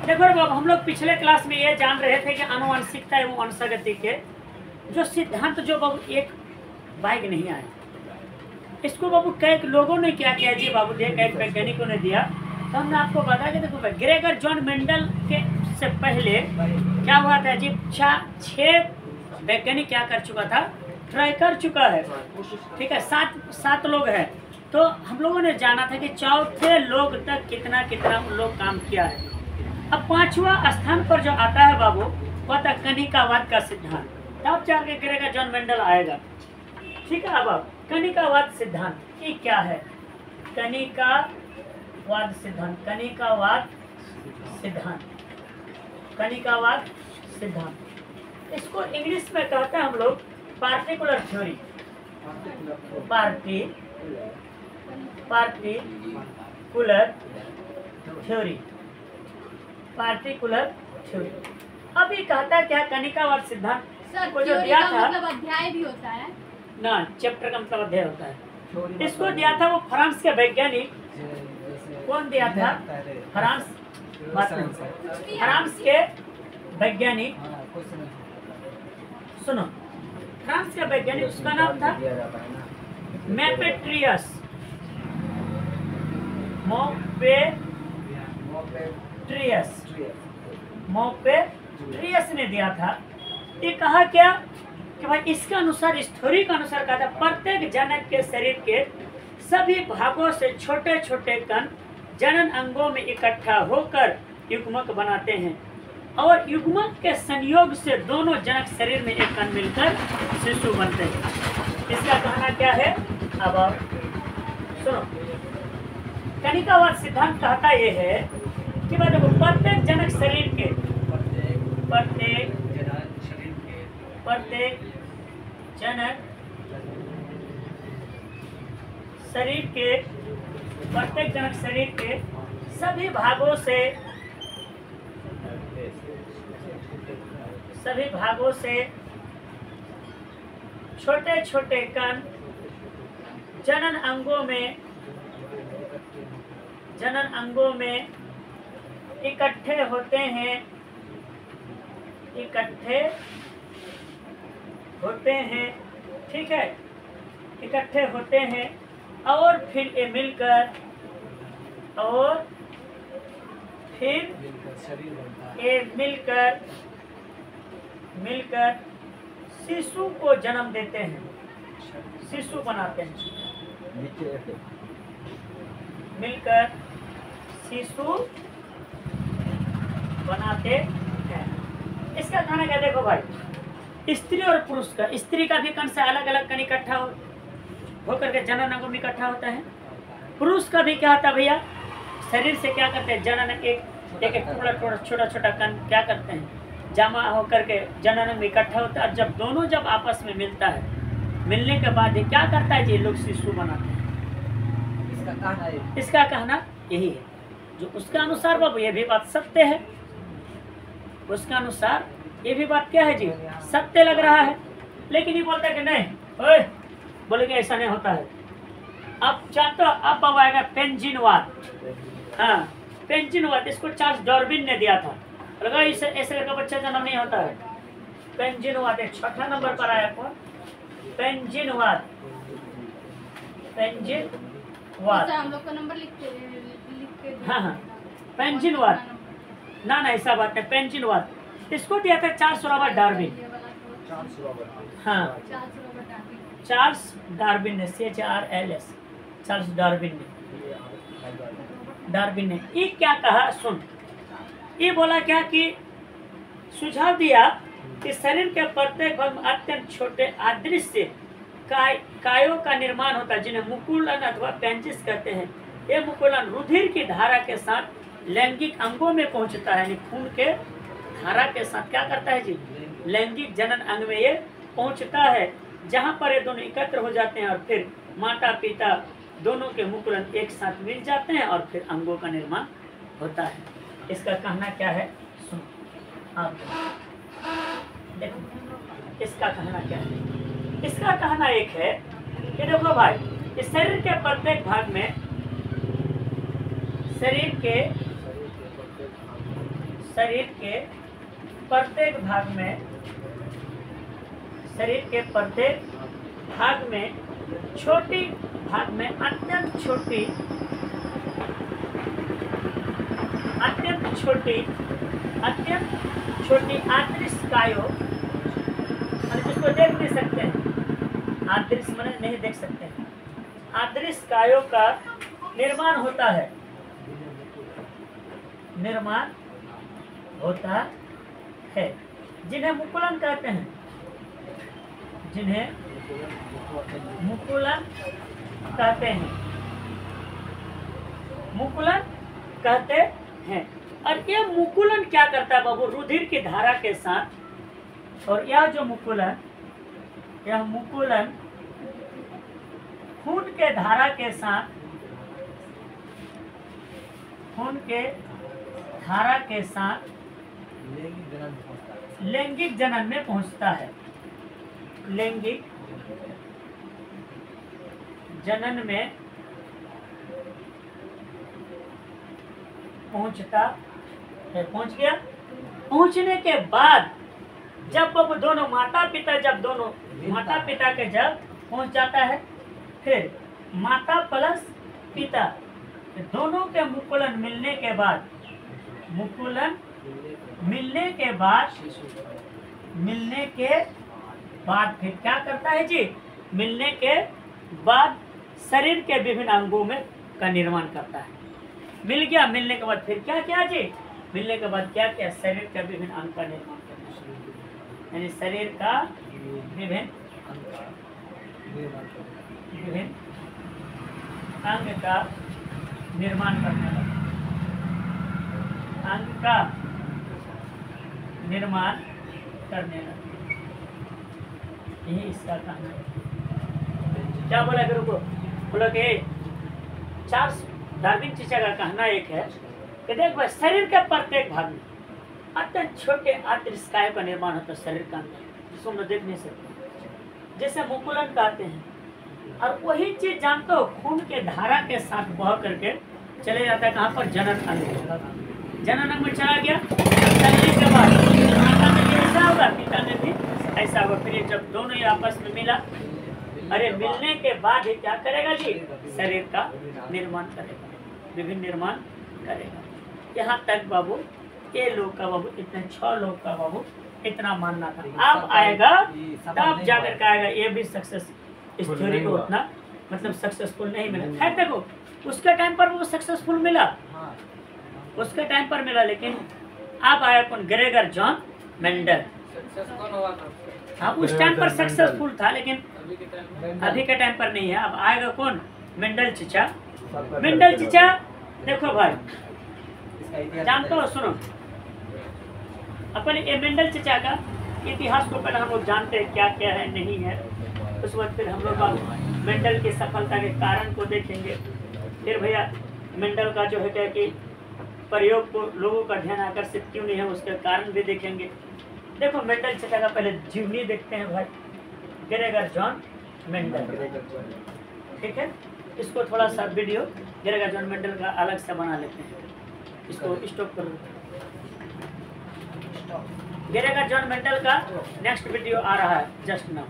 देखो बाबू, हम लोग पिछले क्लास में ये जान रहे थे कि आनुवंशिकता एवं वंशागति के जो सिद्धांत जो बाबू एक बाइक नहीं आया, इसको बाबू कई लोगों ने क्या किया जी बाबू, कई वैज्ञानिकों ने दिया। तो हमने आपको बताया कि देखो ग्रेगर जॉन मेंडल के से पहले क्या हुआ था जी, 6 वैज्ञानिक क्या कर चुका था, ट्राई कर चुका है, ठीक है। 7 लोग हैं। तो हम लोगों ने जाना था कि चौथे लोग तक कितना कितना उन लोग काम किया है। अब 5वां स्थान पर जो आता है बाबू, वह था कनिकावाद का सिद्धांत। तब जाके ग्रेगर जॉन मेंडल आएगा, ठीक है। अब कनिकावाद सिद्धांत ये क्या है, कनिकावाद सिद्धांत, कनिकावाद सिद्धांत, कनिकावाद सिद्धांत, इसको इंग्लिश में कहते हैं हम लोग particular theory, particular theory, particular theory. अब ये कहता है क्या, कनिकावाद सिद्धांत को जो दिया था, मतलब अध्याय भी होता है ना, चैप्टर का मतलब अध्याय होता है। इसको दिया था वो फ्रांस के वैज्ञानिक, कौन दिया था, फ्रांस के वैज्ञानिक, सुनो, फ्रांस का वैज्ञानिक, उसका नाम था मैपेट्रियस, मोपेट्रियस ने दिया था। ये कहा क्या कि भाई इसके अनुसार, इस थ्योरी के अनुसार कहा था प्रत्येक जनक के शरीर के सभी भागों से छोटे छोटे कण जनन अंगों में इकट्ठा होकर युग्मक बनाते हैं और युग्मक के संयोग से दोनों जनक शरीर में एक कण मिलकर शिशु बनते हैं। इसका कहना क्या है, अब आप सुनो। कनिकावाद सिद्धांत कहता यह है कि भाई देखो प्रत्येक जनक शरीर के, प्रत्येक जनक शरीर के, प्रत्येक जनक शरीर के सभी भागों से छोटे छोटे कण जनन अंगों में इकट्ठे होते हैं, ठीक है, इकट्ठे होते हैं और फिर ये मिलकर शिशु को जन्म देते हैं, शिशु बनाते हैं, मिलकर शिशु बनाते हैं। इसका कहना क्या, देखो भाई, स्त्री और पुरुष का, स्त्री का भी कण से अलग अलग कण इकट्ठा होकर के जनन अंगों में इकट्ठा होता है। पुरुष का भी क्या होता है भैया, शरीर से क्या करते हैं, जनन एक टुकड़ा छोटा छोटा कण क्या करते हैं, जमा होकर के जनन में इकट्ठा होता है। जब दोनों जब आपस में मिलता है, मिलने के बाद ये क्या करता है जी, लोग शिशु बनाते हैं। इसका कहना यही है, जो उसके अनुसार बाबू ये भी बात सत्य है, उसके अनुसार ये भी बात क्या है जी, सत्य लग रहा है। लेकिन ये बोलता है कि नहीं, ओए बोलेंगे ऐसा नहीं होता है। अब जानते हो, अब बाबू आएगा पेंजिनवाद। हाँ, पेंजिनवाद, इसको चार्ल्स डार्विन ने दिया था। लगा इसे ऐसे करके बच्चा जन्म नहीं होता है। पेंजिनवाद एक 6ठा नंबर पर आया, कौन, पेंजिनवाद, पेंजिनवाद, हम लोग का नंबर लिख के हाँ, पेंजिनवाद, ना ऐसा बात है, पेंजिनवाद इसको दिया था चार्ल्स रॉबर्ट डार्विन। हाँ, चार्ल्स डार्विन ने, CHRLS, चार्ल्स डार्विन ने ये क्या कहा, सुन, ये बोला क्या कि सुझाव दिया कि शरीर के प्रत्येक भाग में अत्यंत छोटे अदृश्य कायों का निर्माण होता है, जिन्हें मुकुलन अथवा पेंजिस कहते हैं। ये मुकुलन रुधिर की धारा के साथ लैंगिक अंगों में पहुंचता है, यानी खून के धारा के साथ क्या करता है जी, लैंगिक जनन अंग में ये पहुंचता है, जहां पर ये दोनों एकत्र हो जाते हैं और फिर माता पिता दोनों के मुकुलन एक साथ मिल जाते हैं और फिर अंगों का निर्माण होता है। इसका कहना क्या है, सुनो आप देखो, इसका कहना क्या है। इसका कहना एक है कि देखो भाई, इस शरीर के प्रत्येक भाग में, शरीर के शरीर के प्रत्येक भाग में, शरीर के प्रत्येक भाग में छोटी भाग में अत्यंत छोटी आंतरिकायों, जिसको देख नहीं सकते हैं, आंतरिक माने नहीं देख सकते हैं, आंतरिकायों का निर्माण होता है, जिन्हें मुकुलन कहते हैं, मुकुलन कहते हैं। और यह मुकुलन क्या करता है बाबू? रुधिर की धारा के साथ, और यह जो मुकुलन, यह मुकुलन खून के धारा के साथ, खून के धारा के साथ लैंगिक जनन में पहुंचता है, लैंगिक जनन में पहुंचता है, पहुंच गया। पहुंचने के बाद जब वो दोनों माता पिता के जब पहुंच जाता है, फिर माता प्लस पिता दोनों के मुकुलन मिलने के बाद, फिर क्या करता है जी? मिलने के बाद शरीर के विभिन्न अंगों में का निर्माण करता है। मिल गया, मिलने के बाद फिर क्या क्या जी? मिलने के बाद क्या क्या? शरीर के विभिन्न अंग का निर्माण करना शुरू, यानी शरीर का विभिन्न अंग का निर्माण करने लगा, अंग का निर्माण करने लगा। यही इसका कहना है। क्या बोला गुरु को? बोला कि चार्ल्स डार्विन चीचा का कहना एक है कि देख भाई, शरीर के प्रत्येक भाग में अत्यंत छोटे आंतरिकायों का निर्माण होता है शरीर का अंदर, जिसको हम देख नहीं सकते, जैसे मुकुलन कहते हैं। और वही चीज जानते हो, खून के धारा के साथ बह करके चले जाता है कहाँ पर? जनन अंग। जनन अंग में चला गया, चलने के बाद माता में भी ऐसा होगा, पिता में भी ऐसा होगा। फिर जब दोनों ही आपस में मिला, अरे मिलने के बाद ही क्या करेगा जी? शरीर का निर्माण करेगा, विभिन्न निर्माण करेगा। यहाँ तक बाबू ये लोग का बाबू इतने 6 लोग का बाबू इतना मानना था। अब आएगा तब जाकर के आएगा, ये भी सक्सेस इस थ्योरी को उतना मतलब सक्सेसफुल नहीं मिला। खैर देखो, उसके टाइम पर वो सक्सेसफुल मिला, उसके टाइम पर मिला, लेकिन अब आया कौन? Gregor John Mendel. हाँ, उस टाइम पर सक्सेसफुल था, लेकिन अभी के टाइम पर नहीं है। अब आएगा कौन? मेंडल चीचा। मेंडल चीचा देखो भाई, जानते हो, सुनो, अपन ये मेंडल चीचा का इतिहास को पहले हम लोग जानते हैं क्या क्या है नहीं है। उस वक्त फिर हम लोग मेंडल की सफलता के कारण को देखेंगे। फिर भैया मेंडल का जो है क्या कि प्रयोग को लोगों का ध्यान आकर्षित क्यों नहीं है, उसके कारण भी देखेंगे। देखो मेंडल चीचा का पहले जीवनी देखते हैं भाई, ग्रेगर जॉन मेंडल, ठीक है। इसको थोड़ा सा वीडियो ग्रेगर जॉन मेंडल का अलग से बना लेते हैं, इसको स्टॉप कर लो। ग्रेगर जॉन मेंडल का नेक्स्ट वीडियो आ रहा है जस्ट नाउ।